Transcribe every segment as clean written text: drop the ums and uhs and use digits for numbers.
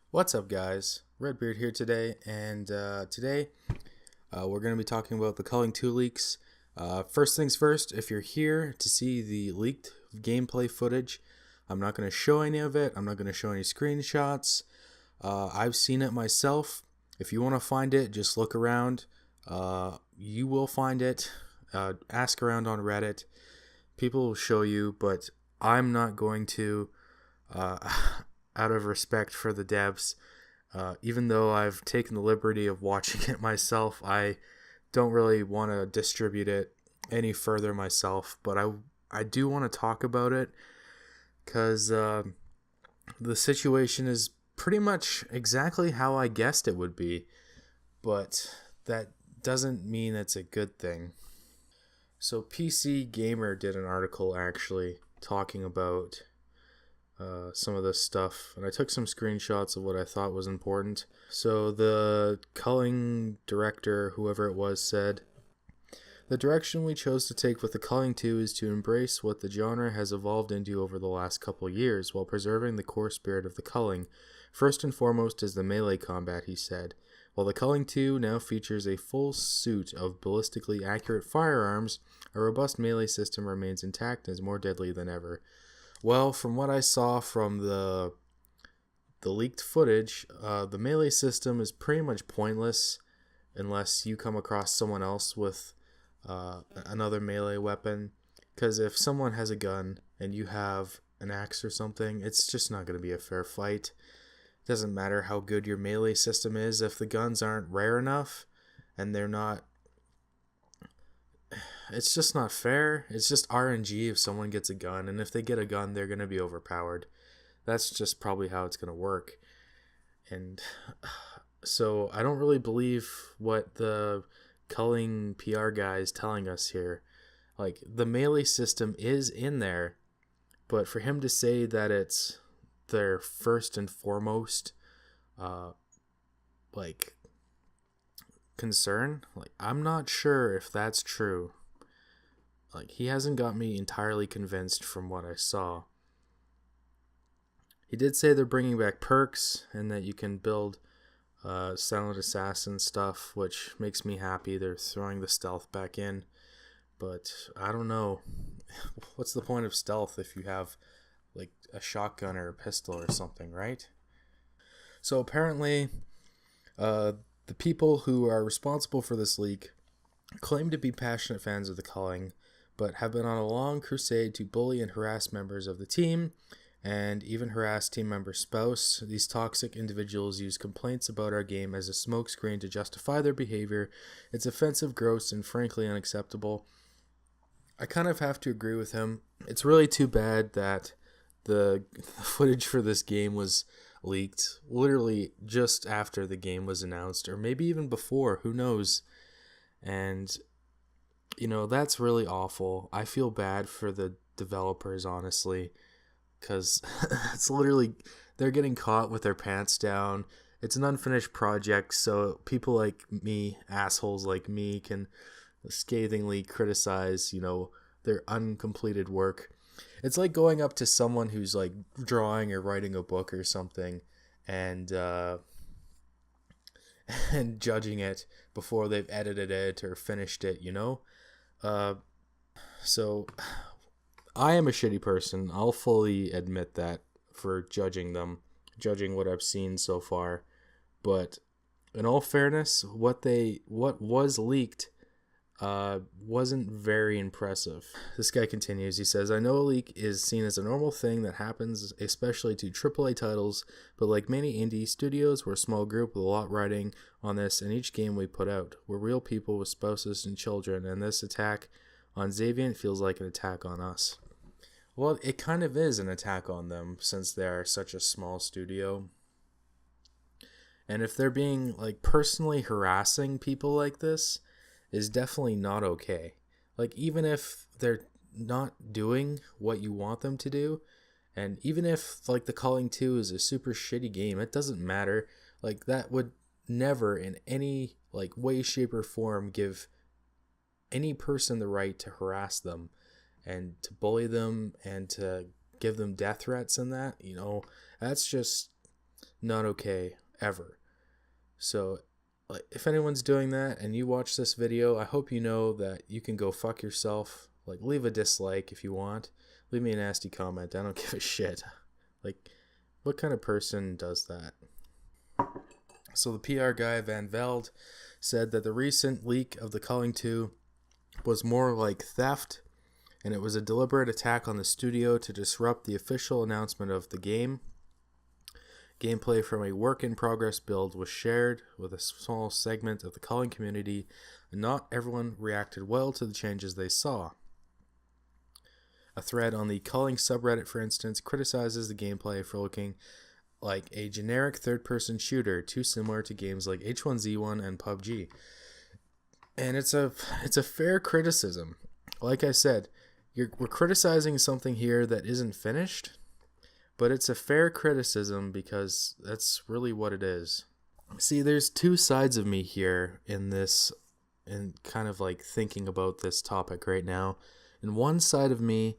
What's up, guys? Redbeard here today, and today we're going to be talking about the Culling 2 leaks. First things first, if you're here to see the leaked gameplay footage, I'm not going to show any of it. I'm not going to show any screenshots. I've seen it myself. If you want to find it, just look around. You will find it. Ask around on Reddit. People will show you, but I'm not going to. Uh, out of respect for the devs. Even though I've taken the liberty of watching it myself, I don't really want to distribute it any further myself. But I do want to talk about it because the situation is pretty much exactly how I guessed it would be. But that doesn't mean it's a good thing. So PC Gamer did an article actually talking about some of this stuff, and I took some screenshots of what I thought was important. So the culling director, whoever it was, said, "The direction we chose to take with the Culling 2 is to embrace what the genre has evolved into over the last couple years, while preserving the core spirit of the Culling. First and foremost is the melee combat," he said. "While the Culling 2 now features a full suit of ballistically accurate firearms, a robust melee system remains intact and is more deadly than ever." Well, from what I saw from the leaked footage, the melee system is pretty much pointless unless you come across someone else with another melee weapon. Because if someone has a gun and you have an axe or something, it's just not going to be a fair fight. It doesn't matter how good your melee system is if the guns aren't rare enough and they're not. It's just not fair. It's just RNG if someone gets a gun, and if they get a gun, they're going to be overpowered. That's just probably how it's going to work. And so I don't really believe what the culling PR guy is telling us here. Like, the melee system is in there, but for him to say that it's their first and foremost, like, concern, like, I'm not sure if that's true. Like, he hasn't got me entirely convinced from what I saw. He did say they're bringing back perks and that you can build silent assassin stuff, which makes me happy. They're throwing the stealth back in, but I don't know. What's the point of stealth if you have like a shotgun or a pistol or something, right? So apparently, the people who are responsible for this leak claim to be passionate fans of the Culling, but have been on a long crusade to bully and harass members of the team, and even harass team member's spouse. These toxic individuals use complaints about our game as a smokescreen to justify their behavior. It's offensive, gross, and frankly unacceptable. I kind of have to agree with him. It's really too bad that the footage for this game was leaked literally just after the game was announced, or maybe even before, who knows. And that's really awful. I feel bad for the developers, honestly, because it's literally, they're getting caught with their pants down. It's an unfinished project, so people like me, assholes like me, can scathingly criticize, their uncompleted work. It's like going up to someone who's like drawing or writing a book or something, and and judging it before they've edited it or finished it. Uh, so I am a shitty person. I'll fully admit that for judging them, judging what I've seen so far. But in all fairness, what was leaked wasn't very impressive. This guy continues. He says, "I know a leak is seen as a normal thing that happens, especially to AAA titles, but like many indie studios, we're a small group with a lot riding on this, and each game we put out. We're real people with spouses and children, and this attack on Xaviant feels like an attack on us." Well, it kind of is an attack on them since they are such a small studio. And if they're being like personally harassing people like this, is definitely not okay. Like, even if they're not doing what you want them to do, and even if like the Calling 2 is a super shitty game, it doesn't matter. Like, that would never in any like way, shape, or form give any person the right to harass them and to bully them and to give them death threats and that. That's just not okay ever. So like, if anyone's doing that and you watch this video, I hope you know that you can go fuck yourself. Like, leave a dislike if you want. Leave me a nasty comment. I don't give a shit. Like, what kind of person does that? So the PR guy, Van Velde, said that the recent leak of the Culling 2 was more like theft, and it was a deliberate attack on the studio to disrupt the official announcement of the game. Gameplay from a work-in-progress build was shared with a small segment of the Culling community, and not everyone reacted well to the changes they saw. A thread on the Culling subreddit, for instance, criticizes the gameplay for looking like a generic third-person shooter, too similar to games like H1Z1 and PUBG. And it's a fair criticism. Like I said, we're criticizing something here that isn't finished, but it's a fair criticism because that's really what it is. See, there's two sides of me here in this, and kind of like thinking about this topic right now. And one side of me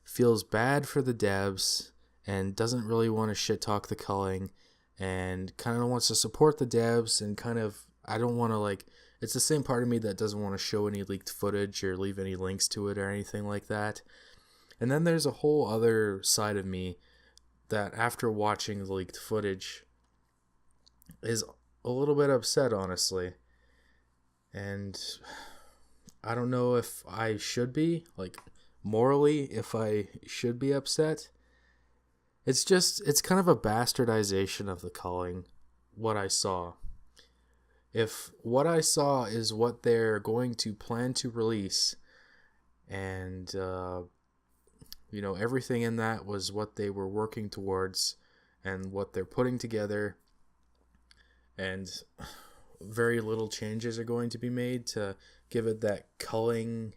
feels bad for the devs and doesn't really want to shit talk the Culling, and kind of wants to support the devs, and kind of, I don't want to like, it's the same part of me that doesn't want to show any leaked footage or leave any links to it or anything like that. And then there's a whole other side of me that, after watching the leaked footage, is a little bit upset, honestly. And I don't know if I should be, like, morally, if I should be upset. It's kind of a bastardization of the Culling, what I saw. If what I saw is what they're going to plan to release, and, everything in that was what they were working towards and what they're putting together, and very little changes are going to be made to give it that Culling,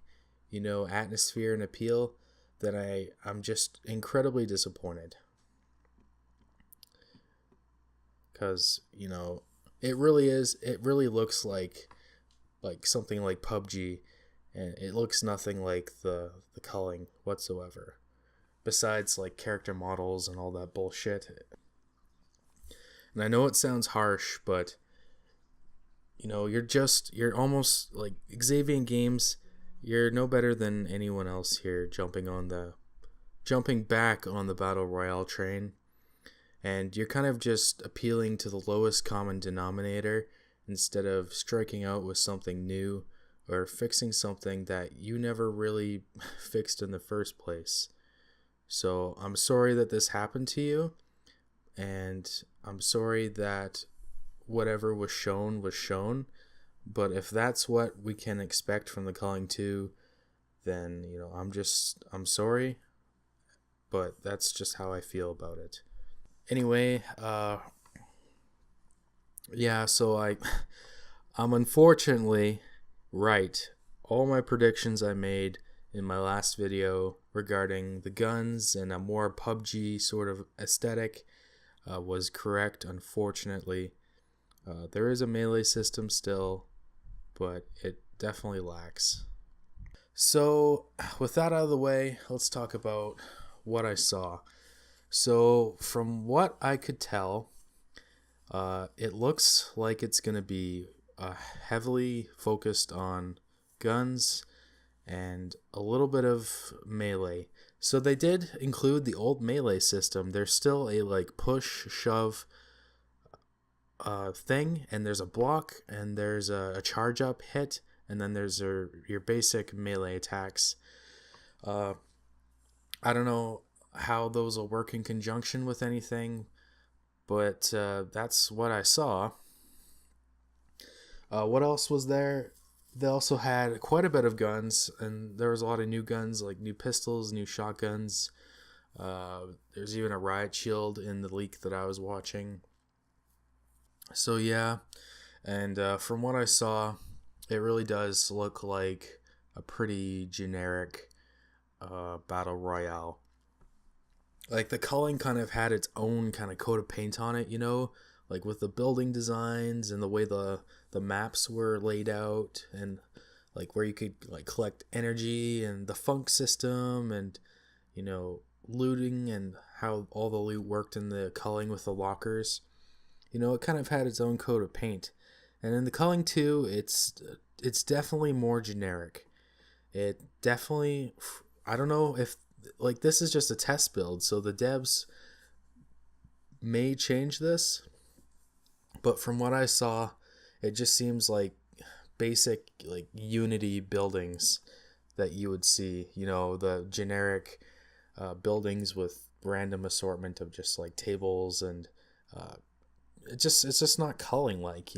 atmosphere and appeal, then I'm just incredibly disappointed. Because, it really looks like something like PUBG, and it looks nothing like the Culling whatsoever, besides like character models and all that bullshit. And I know it sounds harsh, but you're almost like Xavier Games. You're no better than anyone else here, jumping back on the Battle Royale train. And you're kind of just appealing to the lowest common denominator instead of striking out with something new or fixing something that you never really fixed in the first place. So I'm sorry that this happened to you, and I'm sorry that whatever was shown, but if that's what we can expect from the Culling 2, then, I'm sorry, but that's just how I feel about it. Anyway, so I'm unfortunately right. All my predictions I made in my last video regarding the guns and a more PUBG sort of aesthetic was correct, unfortunately. There is a melee system still, but it definitely lacks. So, with that out of the way, let's talk about what I saw. So, from what I could tell, it looks like it's going to be heavily focused on guns and a little bit of melee. So they did include the old melee system. There's still a like push, shove thing, and there's a block, and there's a charge up hit, and then there's your basic melee attacks. I don't know how those will work in conjunction with anything, but that's what I saw. What else was there? They also had quite a bit of guns, and there was a lot of new guns, like new pistols, new shotguns. There's even a riot shield in the leak that I was watching. So yeah, and from what I saw, it really does look like a pretty generic battle royale. Like the Culling kind of had its own kind of coat of paint on it, like with the building designs and the way the maps were laid out, and like where you could like collect energy, and the funk system, and looting, and how all the loot worked in the Culling with the lockers. it kind of had its own coat of paint. And in the Culling 2, it's definitely more generic. It definitely, I don't know if, like, this is just a test build, so the devs may change this, but from what I saw, it just seems like basic, like, Unity buildings that you would see, the generic buildings with random assortment of just like tables, and it's just not culling like.